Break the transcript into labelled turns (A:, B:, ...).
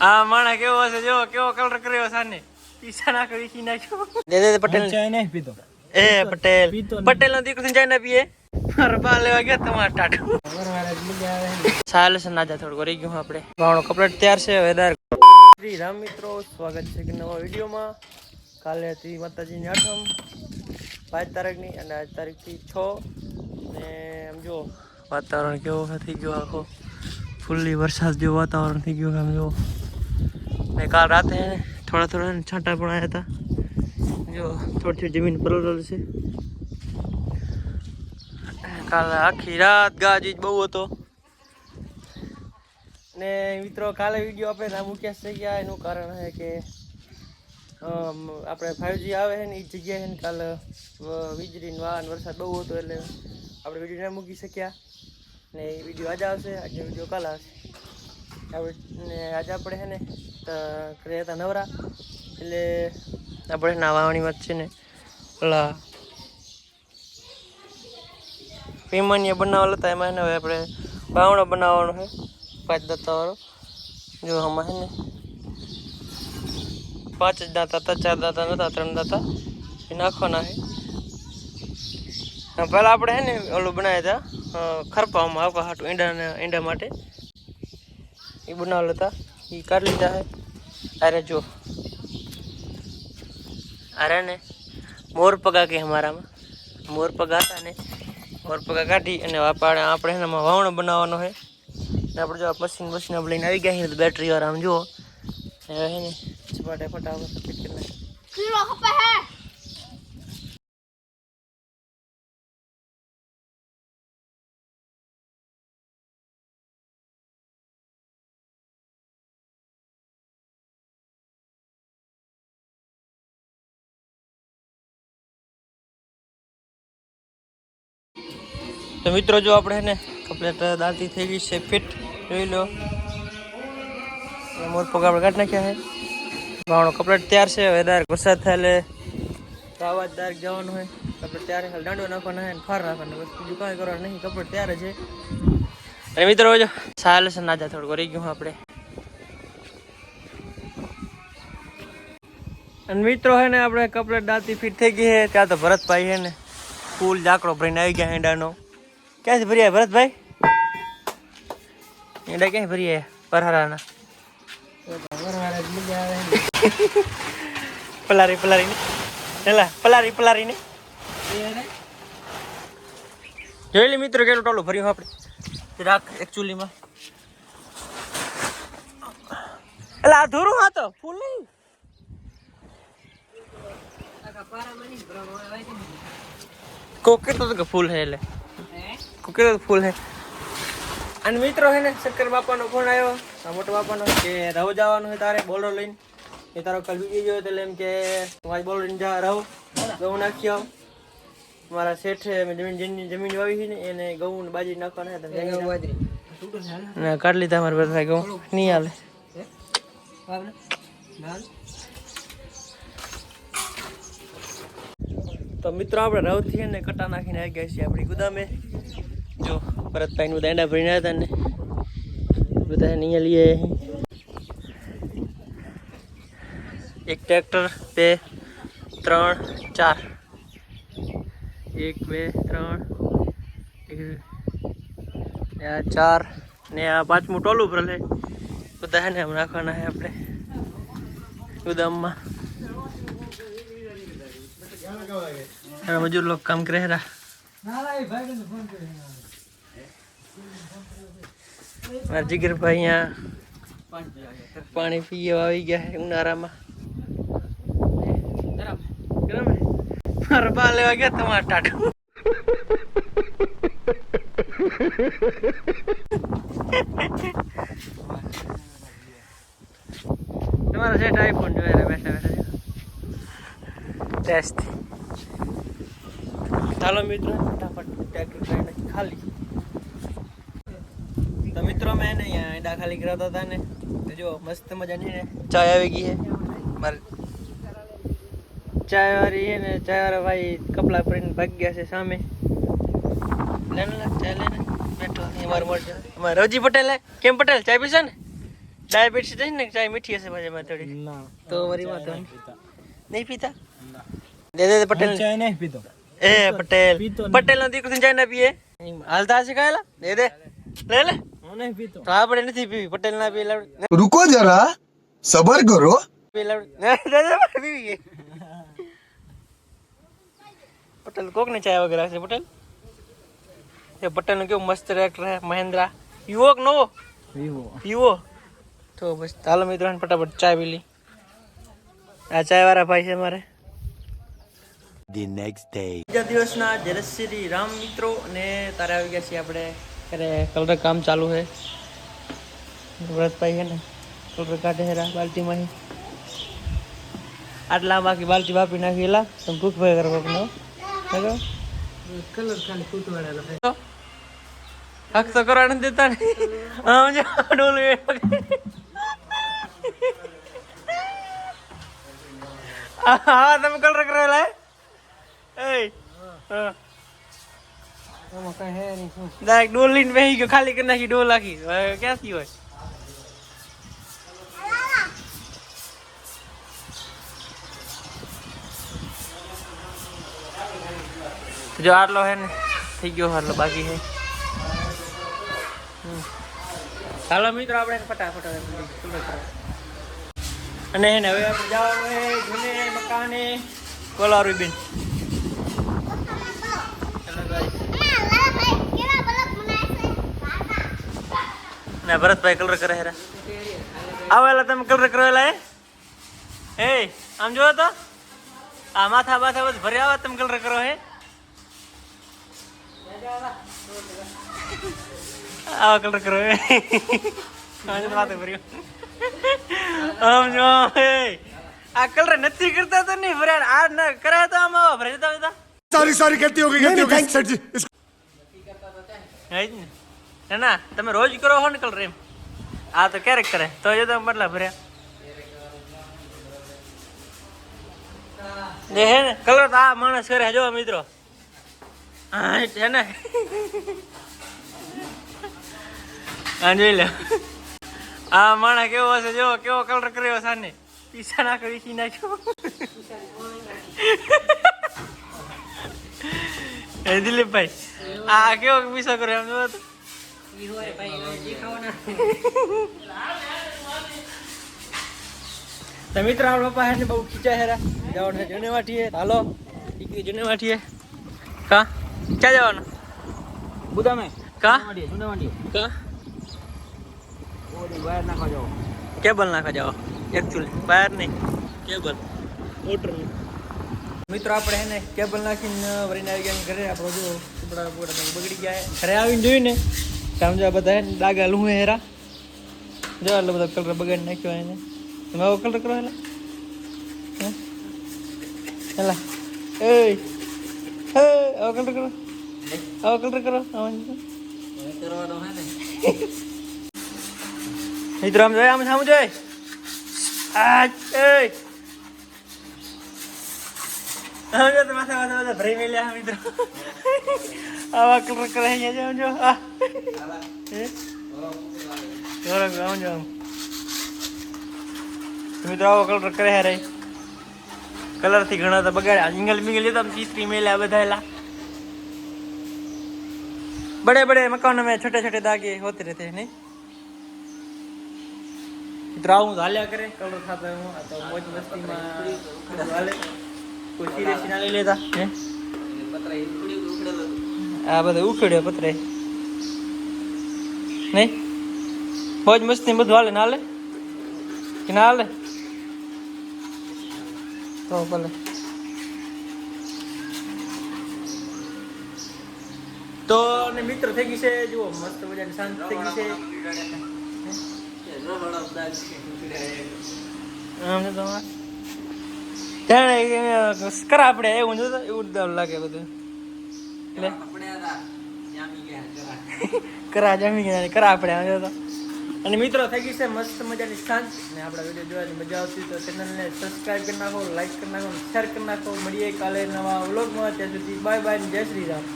A: આ માણા કેવો છે જો કેવો કલર કર્યો સાને પીસા નાખો વીખી નાખ્યો દે પટેલ
B: ચાય નહીં પીતો
A: એ પટેલ પટેલ નો દીકરો ચાય ના પીએ રબા લેવા ગયા તમારા ટાટુ ચાલે છે નાજા થોડું કરી ગયું આપણે ભાવનો કપલેટ તૈયાર છે વેદાર શ્રી રામ મિત્રો સ્વાગત છે કે નવા વિડીયોમાં કાલે હતી માતાજીની આઠમ 5 તારીખની અને આજ તારીખથી 6 ને આમ જો વાતાવરણ કેવું થઈ ગયું આખો ફૂલ્લી વરસાદ જેવું વાતાવરણ થઈ ગયું આમ જો ને કાલ રાતે થોડા છાંટા પણ આવ્યા હતા જો થોડી જમીન પલળેલ છે કાલ આખી રાત ગાજી બહુ હતો ને મિત્રો કાલે વિડીયો આપણે ના મૂક્યા થઈ ગયા એનું કારણ છે કે આપણે 5G આવે છે ને એ જગ્યાએ ને કાલે વીજળી વાન વરસાદ બહુ હતો એટલે આપણે વિડીયો ના મૂકી શક્યા ને એ વિડીયો આજે આવશે આજે વિડીયો કાલે આવશે ને આજે આપણે છે ને ઘરે હતા નવરા એટલે આપણે નાવાની વાત છે ને ઓલા પેમાનિયા બનાવેલા હતા એમાં હવે આપણે બાવણો બનાવવાનો છે 5 દાંતાવાળો જો આમાં છે ને 5 જ દાંતા હતા 4 દાંતા નહોતા 3 દાંતા એ નાખવાના છે પહેલાં આપણે છે ને ઓલું બનાવ્યા હતા ખરપામાં આવવા હાટું ઈંડા માટે એ બનાવેલા હતા એ કાઢી લીધા છે અરે જો અરે ને મોર પગા કે અમારામાં મોર પગા હતા ને મોર પગા કાઢી અને આપણે એનામાં વાવણો બનાવવાનો છે આપણે જો મશીન આપણે લઈને આવી ગયા છીએ બેટરી વાળા આમ જુઓ હવે ને ચપાટે ફટાફટ ફિટ કરી નાખીએ તો મિત્રો જો આપણે ને કમ્પ્લીટ દાંતી થઈ ગઈ છે ફિટ જોઈ લો મોર પગ આપણે કાઢી નાખ્યા છે ભાવનો કમ્પ્લીટ તૈયાર છે વેદાર વરસાદ થાય એટલે આવાજ દાર જવાનું હોય કમ્પ્લીટ તૈયાર છે દાંડો નાખવાનો છે ફાર નાખવાનો બસ બીજું કાંઈ કરવાનું નહીં કમ્પ્લીટ તૈયાર છે અને મિત્રો જો ચાલે છે નાજા થોડું કરી ગયું આપણે અને મિત્રો હે ને આપણે કમ્પ્લીટ દાંતી ફિટ થઈ ગઈ છે ત્યાં તો ભરતભાઈ છે ને ફૂલ જાકડો ભરીને આવી ગયા ઈંડાનો ક્યાંથી ભરી આવ્યા ભરતભાઈ ઈંડા ક્યાંથી ભરી આવ્યા પરહારાના પલારી ને જોઈ લે મિત્રો કેટલું ટોલું ભર્યું આપણે રાખ એકચ્યુઅલીમાં એટલે આ ધોરું હા તો ફૂલ નહીં કોકે તો ફૂલ હે એટલે કોકે તો ફૂલ હે અને મિત્રો હે ને શંકર બાપાનો ફોન આવ્યો મોટા બાપાનો કે રહો જવાનું હોય તારે બોલો લઈને એ તારો કાલ બીજી ગયો એટલે એમ કે તમારી બોલો લઈને જા રહો ઘઉં નાખી આવ મારા શેઠે જમીન વાવી છે ને એને ઘઉં બાજરી નાખવાના ના કાઢ લીધા મારે બધા ઘઉં નહીં હાલે તો મિત્રો આપણે રવથી ને કટા નાખીને આવી ગયા છીએ આપણી ગુદામે જો ભરતભાઈ બધા એંડા ભરીને આવ્યા હતા ને બધા અહીંયા લઈએ એક ટ્રેક્ટર 2 3 4 1 2 3 આ 4 ને આ 5મું ટોલું ભરેલે બધા ને આમ નાખવાના છે આપણે ગુદામમાં મજૂર લોકો કામ કરે મારા જીગરભાઈ અહીંયા પાણી પીએ આવી ગયા છે ઉનાળામાં મારા બા લેવા ગયા તમારા ટાટુ તમારા સેટ આઈફોન જોયા બેઠા ટેસ્ટ ચાલો મિત્રો ફટાફટ ટ્રેક્ટર ખાલી તો મિત્રો મેં ને અહીંયા ઈંડા ખાલી કરાતા હતા ને જો મસ્ત મજાની ને ચાય આવી ગઈ છે મારે ચાય વાળી છે ને ચાય વાળા ભાઈ કપડા ભરીને ભાગી ગયા છે સામે લેને ચાય લઈને બેઠો અમારે મળશે અમારે રવજી પટેલ કેમ પટેલ ચાય પીશે ને ડાયાબિટીસ છે ને ચાય મીઠી હશે ભાજમાં થોડી
B: ના
A: તો વરીમાં તો નહીં પીતા દે પટેલ
B: ચાય નહીં પીતો
A: એ પટેલ પટેલ નો દીકરો ચાય ના પીએ હાલતા હશે કાયલા દે લે લે
B: હું નહીં પીતો
A: તો આપણે નથી પીવી પટેલ ના પી
C: रुको जरा सबर करो
A: પીવી પટેલ કોક ને ચાય વગેરે છે પટેલ એ પટેલ નું કેવું મસ્ત રેક્ટર હે મહેન્દ્રા યુવક નવો પીવો તો બસ ચાલો મિત્રો ફટાફટ ચાય પી લી આ ચાય વાળા ભાઈ છે મારે
C: The next day.
A: બીજા દિવસના જય શ્રી રામ મિત્રો અને તારે આવી ગયા છીએ આપણે ત્યારે કલર કામ ચાલુ છે વ્રતભાઈ છે ને કલર કાઢે છે બાલ્ટીમાં આટલા બાકી બાલ્ટી વાપી નાખેલા તમે ભૂખ ભાઈ કરવા કલર ખાલી ફૂટવાડેલો હક તો કરવા નથી દેતા ને ડોલું હા તમે કલર કરેલા ડોલ લઈને બેસી ગયો ખાલી કરી નાખી ડોલ આખી ક્યાંથી હોય જો આટલો હે ને થઈ ગયો આટલો બાકી છે ચાલો મિત્રો આપણે ફટાફટ અને હે ને હવે આપણે જવાનું છે જૂને મકાને કોલારી બેન ને ભરતભાઈ કલર કરે હેરા આવેલા તમે કલર કરેલા હે આમ જોવો તો આ માથા બાથા બધું ભર્યા આવા તમે કલર કરો હે આવા કલર કરો હે વાતો ભર્યો આમ જો હે આ કલર નથી કરતા તો નહીં ભર્યા આ ના કરાય તો આમ આવા ભરી જતા
C: सारी कहती होगी सर जी
A: ના ના તમે રોજ કરો હો ને કલર એમ આ તો ક્યારેક કરે તો જો તમે બદલા ભર્યા જે હે ને કલર તો આ માણસ કરે જો મિત્રો હા છે ને હા જોઈ લે આ માણસ કેવો હશે જો કેવો કલર કર્યો સાને પીસા નાખો વીસી નાખ્યો એ દિલીપભાઈ આ કેવો પીસો કર્યો એમ જોવો તો મિત્ર આપણા પપ્પા હે ને બહુ ખીચા હેરા જવાનું છે જૂને વાટીએ હાલો દીકરી જૂને વાટીએ કા ક્યાં જવાનું
B: બુદામે
A: કા
B: જૂને વાડીએ
A: કા
B: ઓડી વાયર નાખવા જાવ
A: કેબલ નાખવા જાવ એકચ્યુઅલી વાયર નહીં કેબલ મોટરનું મિત્રો આપણે હે ને કેબલ નાખીને વરીને આવી ગયા ઘરે આપણો જો કપડા બોડા બગડી ગયા ઘરે આવીને જોયું ને સમજો બધા હે ને ડાગા લુહે હેરા જો એટલે બધો કલર બગાડી નાખ્યો એને તમે આવો કલર કરો એલા એલા એ આવો કલર કરો આવો કલર કરો
B: કરવાનો હે ને
A: મિત્રો આમ જોઈ આમ સામું જોઈ આ એ હવે તો માથા માથા ભરી મેલ્યા મિત્રો આવા કલર કરે અહીંયા જો આ જો મિત્રો આવો કલર કરે રે કલર થી ઘણા તો બગાડ્યા ઇંગલ મિંગલ લેતા ચીતરી મેલ્યા બધાયલા बड़े बड़े मकानों में छोटे छोटे दागे होते रहते हैं नहीं इतना हूँ हाल्या करे कलर खाता हूँ तो मौज मस्ती में हाले कोई सीरियस ना ले लेता हैं आ बता उखड़े पत्रे नहीं मौज मस्ती में બધું હાલે ના હાલે કે ના હાલે તો ભલે તો ને મિત્ર થઈ ગઈ છે જુઓ મસ્ત મજાની શાંત થઈ ગઈ છે કરા આપણે એવું જોતો એવું લાગે બધું એટલે કરા જમી ગયા કરા આપણે આમ જોતો અને મિત્રો થઈ ગઈ છે મસ્ત મજાની શાંત ને આપણા વિડીયો જોવાની મજા આવતી તો ચેનલને સબસ્ક્રાઇબ કરી નાખો લાઈક કરી નાખો શેર કરી નાખો મળીએ કાલે નવા વ્લોગમાં ત્યાં સુધી બાય બાય જય શ્રી રામ.